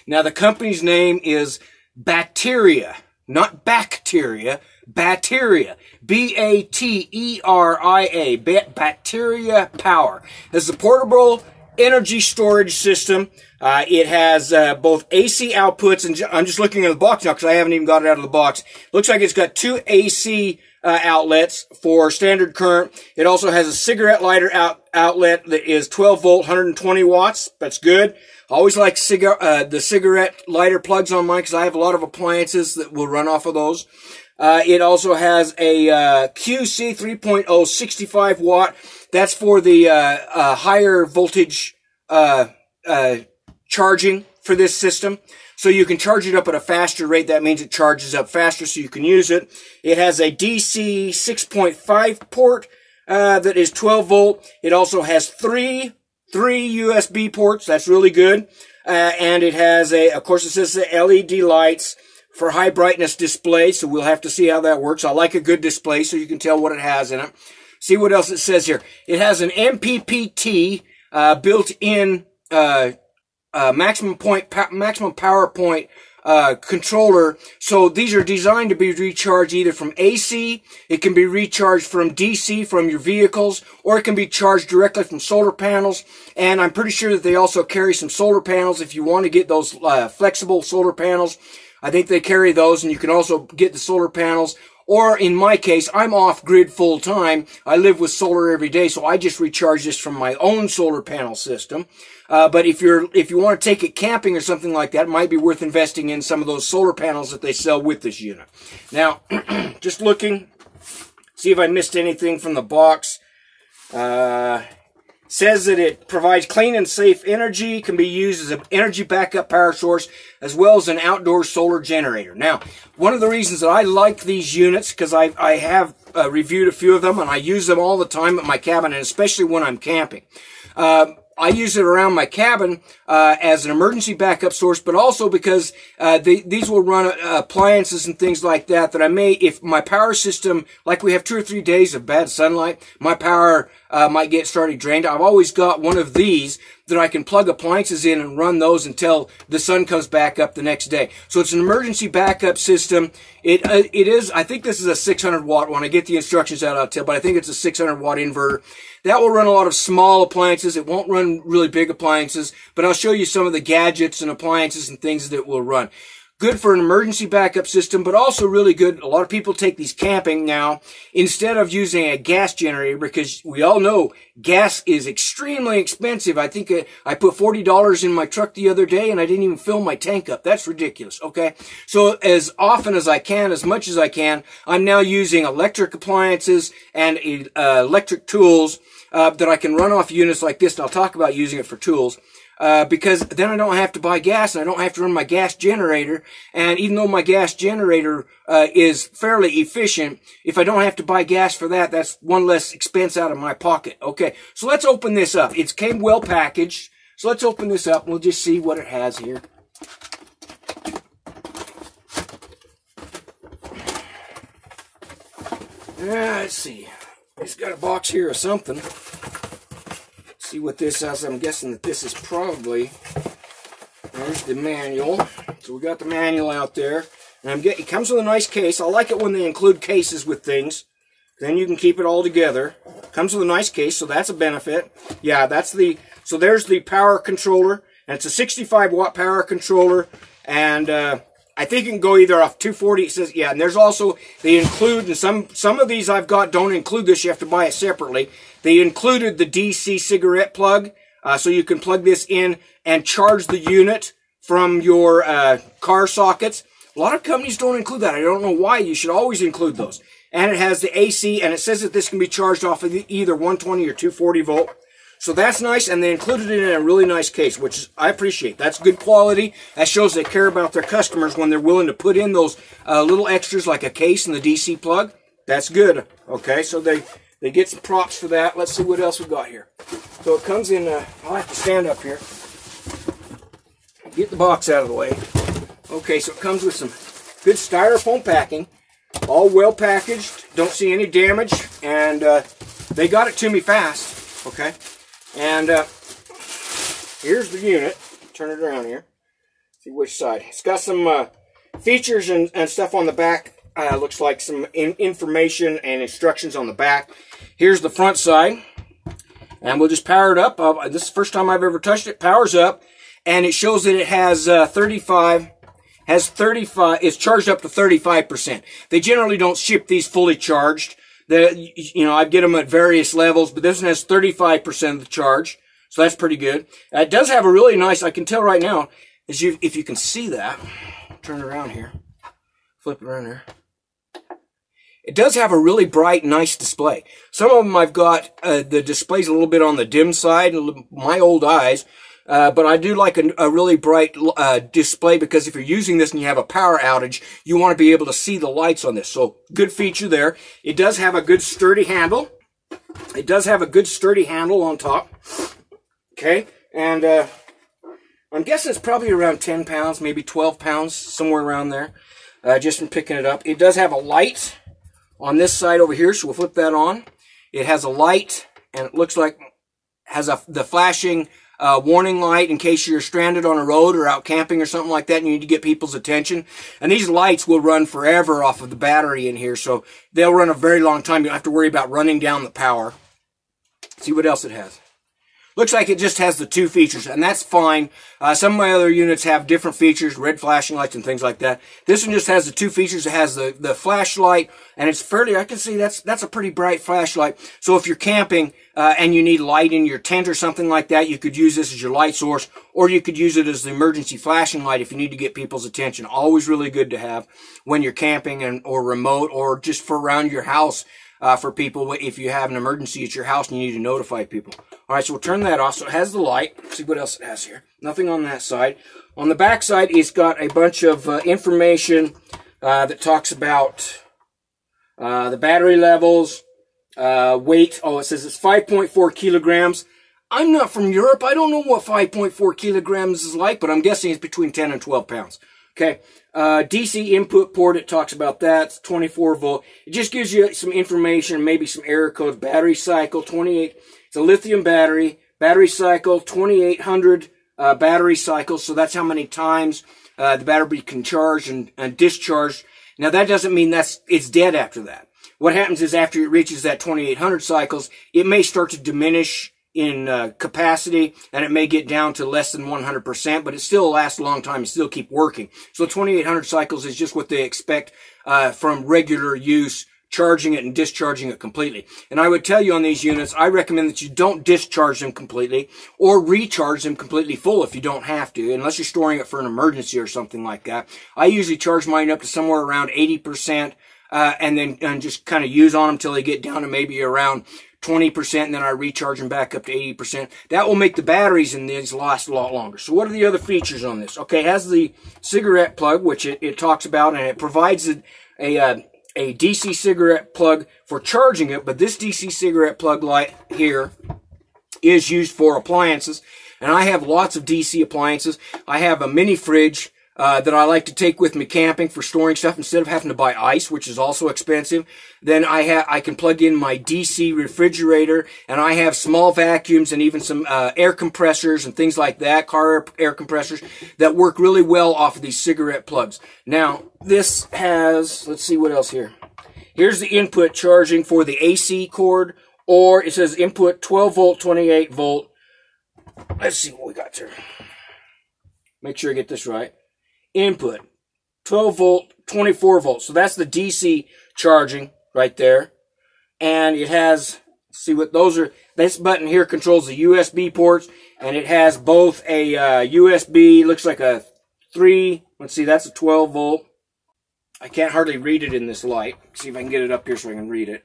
Now, the company's name is Bateria, not bacteria, Bateria. B-A-T-E-R-I-A, Bateria Power. This is a portable energy storage system. It has both AC outputs, and I'm just looking at the box now because I haven't even got it out of the box. Looks like it's got two AC outlets for standard current. It also has a cigarette lighter outlet that is 12 volt, 120 watts. That's good. I always like the cigarette lighter plugs on mine because I have a lot of appliances that will run off of those. It also has a QC 3.0 65 watt. That's for the higher voltage charging for this system. So you can charge it up at a faster rate. That means it charges up faster so you can use it. It has a DC 6.5 port that is 12 volt. It also has three USB ports. That's really good. And it has of course it says the LED lights for high brightness display. So we'll have to see how that works. I like a good display so you can tell what it has in it. See what else it says here. It has an MPPT built-in maximum power point controller. So these are designed to be recharged either from AC, it can be recharged from DC from your vehicles, or it can be charged directly from solar panels. And I'm pretty sure that they also carry some solar panels if you want to get those flexible solar panels. I think they carry those, and you can also get the solar panels. Or in my case, I'm off grid full time. I live with solar every day, so I just recharge this from my own solar panel system. But if you want to take it camping or something like that, it might be worth investing in some of those solar panels that they sell with this unit. Now, just looking, see if I missed anything from the box. Says that it provides clean and safe energy, can be used as an energy backup power source, as well as an outdoor solar generator. Now, one of the reasons that I like these units, because I have reviewed a few of them, and I use them all the time at my cabin, and especially when I'm camping. I use it around my cabin as an emergency backup source, but also because these will run appliances and things like that I may, if my power system, like we have 2 or 3 days of bad sunlight, my power might get started drained. I've always got one of these that I can plug appliances in and run those until the sun comes back up the next day. So it's an emergency backup system. It is, I think this is a 600 watt one. I get the instructions out, I'll tell, but I think it's a 600 watt inverter. That will run a lot of small appliances. It won't run really big appliances, but I'll show you some of the gadgets and appliances and things that it will run. Good for an emergency backup system, but also really good. A lot of people take these camping now instead of using a gas generator, because we all know gas is extremely expensive. I think I put $40 in my truck the other day and I didn't even fill my tank up. That's ridiculous, okay? So as often as I can, as much as I can, I'm now using electric appliances and electric tools that I can run off units like this. And I'll talk about using it for tools. Because then I don't have to buy gas and I don't have to run my gas generator. And even though my gas generator is fairly efficient, if I don't have to buy gas for that, that's one less expense out of my pocket. Okay, so let's open this up. It came well packaged. So let's open this up and we'll just see what it has here. Let's see. It's got a box here or something. See what this is. I'm guessing that this is probably, there's the manual. So we got the manual out there. And it comes with a nice case. I like it when they include cases with things. Then you can keep it all together. Comes with a nice case, so that's a benefit. Yeah, so there's the power controller. And it's a 65 watt power controller. And I think it can go either off 240, it says, yeah, and there's also, they include, and some of these I've got don't include this, you have to buy it separately. They included the DC cigarette plug, so you can plug this in and charge the unit from your car sockets. A lot of companies don't include that. I don't know why. You should always include those. And it has the AC, and it says that this can be charged off of either 120 or 240 volt. So that's nice, and they included it in a really nice case, which I appreciate. That's good quality. That shows they care about their customers when they're willing to put in those little extras like a case and the DC plug. That's good. Okay, so they get some props for that. Let's see what else we got here. So it comes in, I'll have to stand up here. Get the box out of the way. Okay, so it comes with some good styrofoam packing. All well packaged. Don't see any damage. And they got it to me fast. Okay. And here's the unit. Turn it around here. See which side. It's got some features and stuff on the back. Looks like some information and instructions on the back. Here's the front side. And we'll just power it up. This is the first time I've ever touched it. Powers up. And it shows that it has 35. It's charged up to 35%. They generally don't ship these fully charged. I get them at various levels, but this one has 35% of the charge. So that's pretty good. It does have a really nice, I can tell right now, if you can see that. Turn it around here. Flip it around here. It does have a really bright, nice display. Some of them I've got, the display's a little bit on the dim side, my old eyes, but I do like a really bright display, because if you're using this and you have a power outage, you want to be able to see the lights on this. So good feature there. It does have a good sturdy handle. It does have a good sturdy handle on top. Okay, and I'm guessing it's probably around 10 pounds, maybe 12 pounds, somewhere around there, just from picking it up. It does have a light on this side over here, so we'll flip that on. It has a light, and it looks like has the flashing warning light in case you're stranded on a road or out camping or something like that and you need to get people's attention. And these lights will run forever off of the battery in here, so they'll run a very long time. You don't have to worry about running down the power. See what else it has. Looks like it just has the 2 features, and that's fine. Some of my other units have different features, red flashing lights and things like that. This one just has the 2 features. It has the flashlight, and it's fairly, I can see that's a pretty bright flashlight. So if you're camping and you need light in your tent or something like that, you could use this as your light source, or you could use it as the emergency flashing light if you need to get people's attention. Always really good to have when you're camping or remote, or just for around your house. For people, if you have an emergency at your house and you need to notify people. All right, so we'll turn that off. So it has the light. Let's see what else it has here. Nothing on that side. On the back side, it's got a bunch of information that talks about the battery levels, weight. Oh, it says it's 5.4 kilograms. I'm not from Europe. I don't know what 5.4 kilograms is like, but I'm guessing it's between 10 and 12 pounds. Okay, DC input port, it talks about that. It's 24 volt. It just gives you some information, maybe some error codes. Battery cycle, 28. It's a lithium battery. Battery cycle, 2800 battery cycles. So that's how many times the battery can charge and discharge. Now that doesn't mean it's dead after that. What happens is after it reaches that 2800 cycles, it may start to diminish in capacity, and it may get down to less than 100%, but it still lasts a long time and still keep working. So 2800 cycles is just what they expect from regular use, charging it and discharging it completely. And I would tell you on these units, I recommend that you don't discharge them completely or recharge them completely full if you don't have to, unless you're storing it for an emergency or something like that. I usually charge mine up to somewhere around 80%, and then just kind of use on them until they get down to maybe around 20%, and then I recharge them back up to 80%. That will make the batteries in these last a lot longer. So what are the other features on this? Okay, it has the cigarette plug, which it talks about, and it provides a DC cigarette plug for charging it, but this DC cigarette plug light here is used for appliances, and I have lots of DC appliances. I have a mini fridge that I like to take with me camping for storing stuff instead of having to buy ice, which is also expensive. Then I can plug in my DC refrigerator, and I have small vacuums and even some air compressors and things like that, car air compressors, that work really well off of these cigarette plugs. Now, this has, let's see what else here. Here's the input charging for the AC cord, or it says input 12 volt, 28 volt. Let's see what we got here. Make sure I get this right. Input 12 volt, 24 volts. So that's the DC charging right there. And it has, see what those are. This button here controls the USB ports, and it has both a USB, looks like a 3, let's see, that's a 12 volt. I can't hardly read it in this light. See if I can get it up here so I can read it.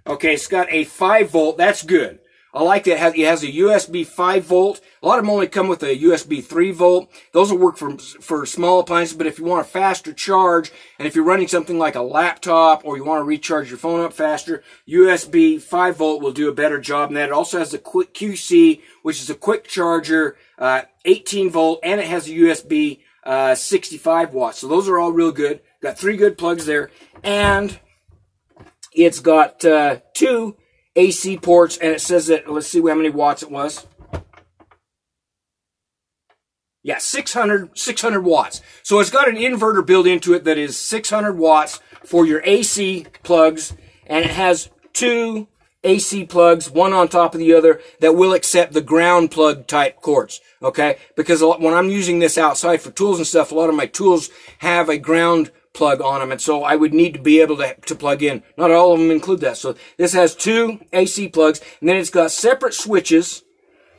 Okay, it's got a 5 volt. That's good. I like that it has a USB 5 volt. A lot of them only come with a USB 3 volt. Those will work for small appliances, but if you want a faster charge, and if you're running something like a laptop, or you want to recharge your phone up faster, USB 5 volt will do a better job than that. It also has the quick QC, which is a quick charger, 18 volt, and it has a USB 65 watts. So those are all real good. Got 3 good plugs there, and it's got 2 AC ports, and it says that, let's see how many watts it was. Yeah, 600 watts. So it's got an inverter built into it that is 600 watts for your AC plugs, and it has two AC plugs, one on top of the other, that will accept the ground plug type cords, okay? Because when I'm using this outside for tools and stuff, a lot of my tools have a ground plug on them, and so I would need to be able to plug in. Not all of them include that. So this has two AC plugs, and then it's got separate switches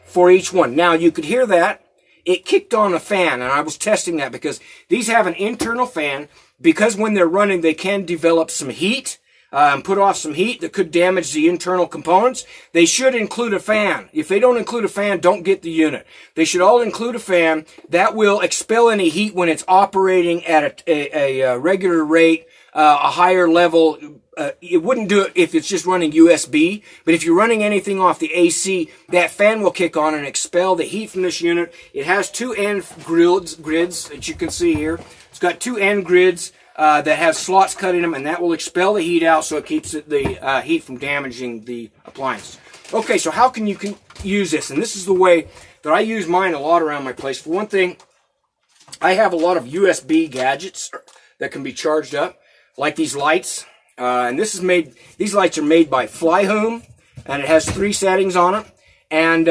for each one. Now, you could hear that. It kicked on a fan, and I was testing that because these have an internal fan, because when they're running, they can develop some heat, put off some heat that could damage the internal components. They should include a fan. If they don't include a fan, don't get the unit. They should all include a fan that will expel any heat when it's operating at a regular rate, a higher level. It wouldn't do it if it's just running USB, but if you're running anything off the AC, that fan will kick on and expel the heat from this unit. It has two end grids that you can see here. It's got two end grids that have slots cut in them, and that will expel the heat out, so it keeps the heat from damaging the appliance. Okay, so how can you use this? And this is the way that I use mine a lot around my place. For one thing, I have a lot of USB gadgets that can be charged up, like these lights. And this is made, these lights are made by Flyhoom, and it has 3 settings on it. And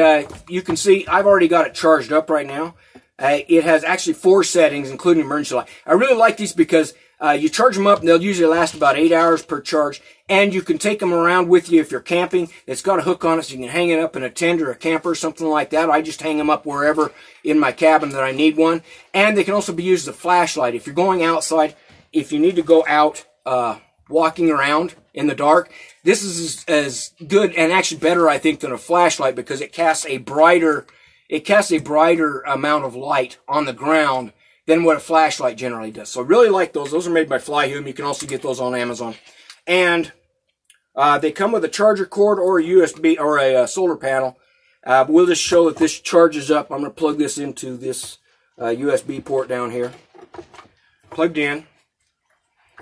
you can see I've already got it charged up right now. It has actually 4 settings, including emergency light. I really like these because you charge them up, and they'll usually last about 8 hours per charge. And you can take them around with you if you're camping. It's got a hook on it, so you can hang it up in a tent or a camper or something like that. I just hang them up wherever in my cabin that I need one. And they can also be used as a flashlight. If you're going outside, if you need to go out walking around in the dark, this is as good and actually better, I think, than a flashlight, because it casts a brighter amount of light on the ground than what a flashlight generally does. So I really like those. Those are made by Flyhoom. You can also get those on Amazon. And they come with a charger cord or a USB or a solar panel. We'll just show that this charges up. I'm going to plug this into this USB port down here. Plugged in.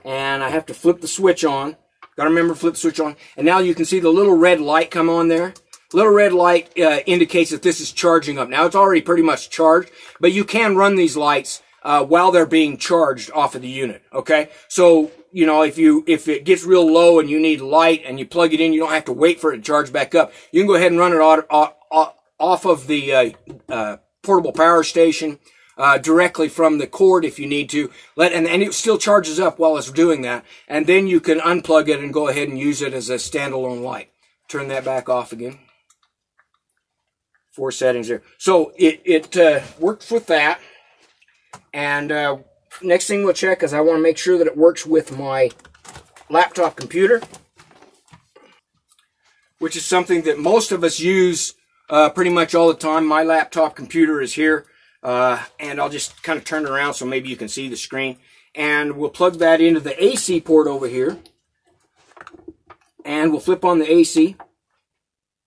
And I have to flip the switch on. Got to remember to flip the switch on. And now you can see the little red light come on there. Little red light indicates that this is charging up. Now it's already pretty much charged, but you can run these lights while they're being charged off of the unit. Okay, so you know, if it gets real low and you need light and you plug it in, you don't have to wait for it to charge back up. You can go ahead and run it off of the portable power station directly from the cord if you need to. And it still charges up while it's doing that. And then you can unplug it and go ahead and use it as a standalone light. Turn that back off again. 4 settings there. So it works with that. And next thing we'll check is I want to make sure that it works with my laptop computer, which is something that most of us use pretty much all the time. My laptop computer is here. And I'll just kind of turn it around so maybe you can see the screen. And we'll plug that into the AC port over here. And we'll flip on the AC.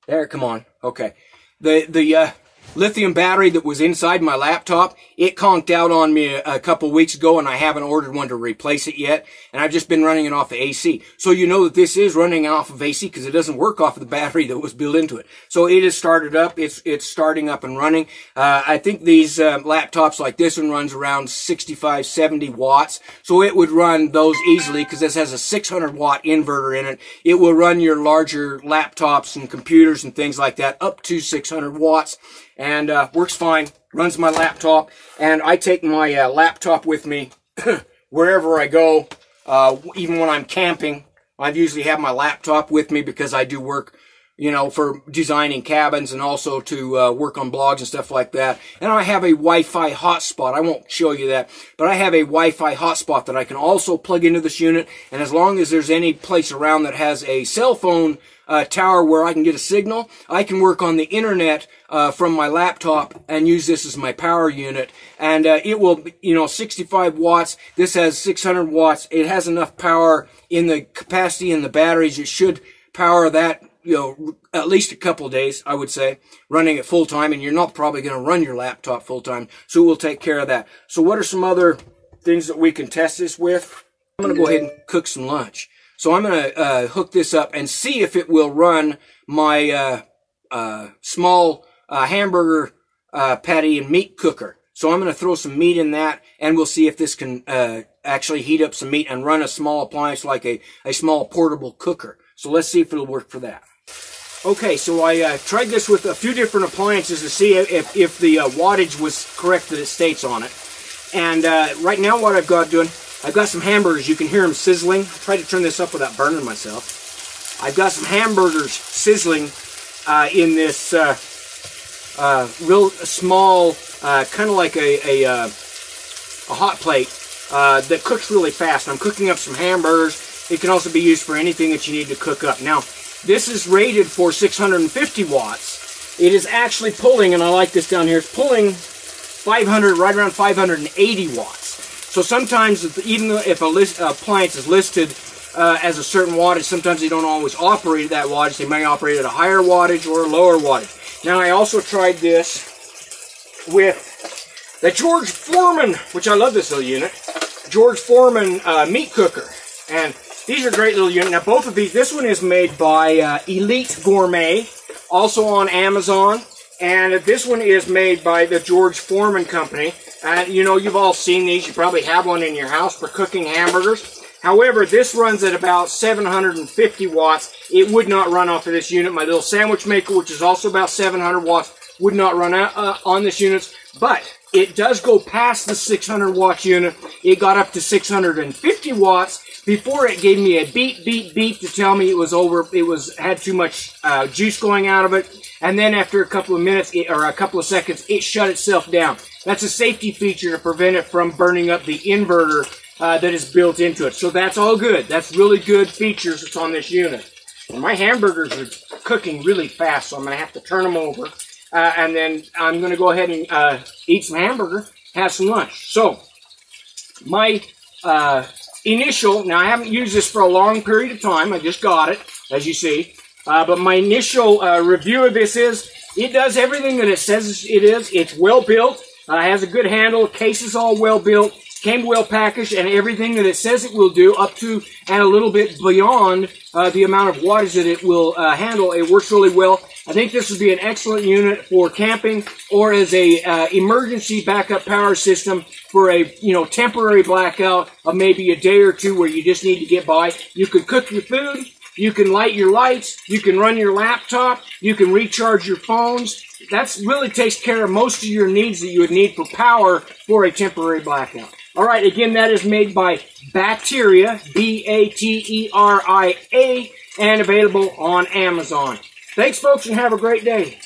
There, come on. Okay. The lithium battery that was inside my laptop, it conked out on me a couple weeks ago, and I haven't ordered one to replace it yet. And I've just been running it off of AC. So you know that this is running off of AC because it doesn't work off of the battery that was built into it. So it is started up. It's starting up and running. I think these laptops like this one runs around 65, 70 watts. So it would run those easily because this has a 600 watt inverter in it. It will run your larger laptops and computers and things like that up to 600 watts. And works fine, runs my laptop, and I take my laptop with me wherever I go, even when I'm camping. I usually have my laptop with me because I do work, you know, for designing cabins and also to work on blogs and stuff like that. And I have a Wi-Fi hotspot. I won't show you that, but I have a Wi-Fi hotspot that I can also plug into this unit, and as long as there's any place around that has a cell phone tower where I can get a signal, I can work on the internet from my laptop and use this as my power unit. And it will, you know, 65 watts. This has 600 watts. It has enough power in the capacity in the batteries. It should power that, you know, at least a couple of days, I would say, running it full time. And you're not probably going to run your laptop full time, so we'll take care of that. So what are some other things that we can test this with? I'm going to go ahead and cook some lunch. So I'm going to hook this up and see if it will run my small hamburger patty and meat cooker. So I'm going to throw some meat in that, and we'll see if this can actually heat up some meat and run a small appliance like a small portable cooker. So let's see if it'll work for that. Okay, so I tried this with a few different appliances to see if the wattage was correct that it states on it. And right now what I've got doing, I've got some hamburgers. You can hear them sizzling. I tried to turn this up without burning myself. I've got some hamburgers sizzling in this real small, kind of like a hot plate that cooks really fast. I'm cooking up some hamburgers. It can also be used for anything that you need to cook up. Now, this is rated for 650 watts. It is actually pulling, and I like this down here, it's pulling 500, right around 580 watts. So sometimes, even if a appliance is listed as a certain wattage, sometimes they don't always operate at that wattage. They may operate at a higher wattage or a lower wattage. Now, I also tried this with the George Foreman, which I love this little unit, George Foreman meat cooker. And these are great little units. Now, both of these, this one is made by Elite Gourmet, also on Amazon. And this one is made by the George Foreman Company. And, you know, you've all seen these. You probably have one in your house for cooking hamburgers. However, this runs at about 750 watts. It would not run off of this unit. My little sandwich maker, which is also about 700 watts, would not run out, on this unit. But it does go past the 600 watt unit. It got up to 650 watts. Before it gave me a beep to tell me it was over. It had too much juice going out of it. And then after a couple of minutes, or a couple of seconds, it shut itself down. That's a safety feature to prevent it from burning up the inverter that is built into it. So that's all good. That's really good features that's on this unit. And my hamburgers are cooking really fast, so I'm going to have to turn them over. And then I'm going to go ahead and eat some hamburger, have some lunch. So, my initial, now I haven't used this for a long period of time. I just got it, as you see. But my initial review of this is, it does everything that it says it is. It's well built, has a good handle, case is all well built, came well packaged, and everything that it says it will do, up to and a little bit beyond the amount of wattage that it will handle. It works really well. I think this would be an excellent unit for camping or as a emergency backup power system for a temporary blackout of maybe a day or two where you just need to get by. You could cook your food. You can light your lights, you can run your laptop, you can recharge your phones. That really takes care of most of your needs that you would need for power for a temporary blackout. All right, again, that is made by Bateria, B-A-T-E-R-I-A, and available on Amazon. Thanks, folks, and have a great day.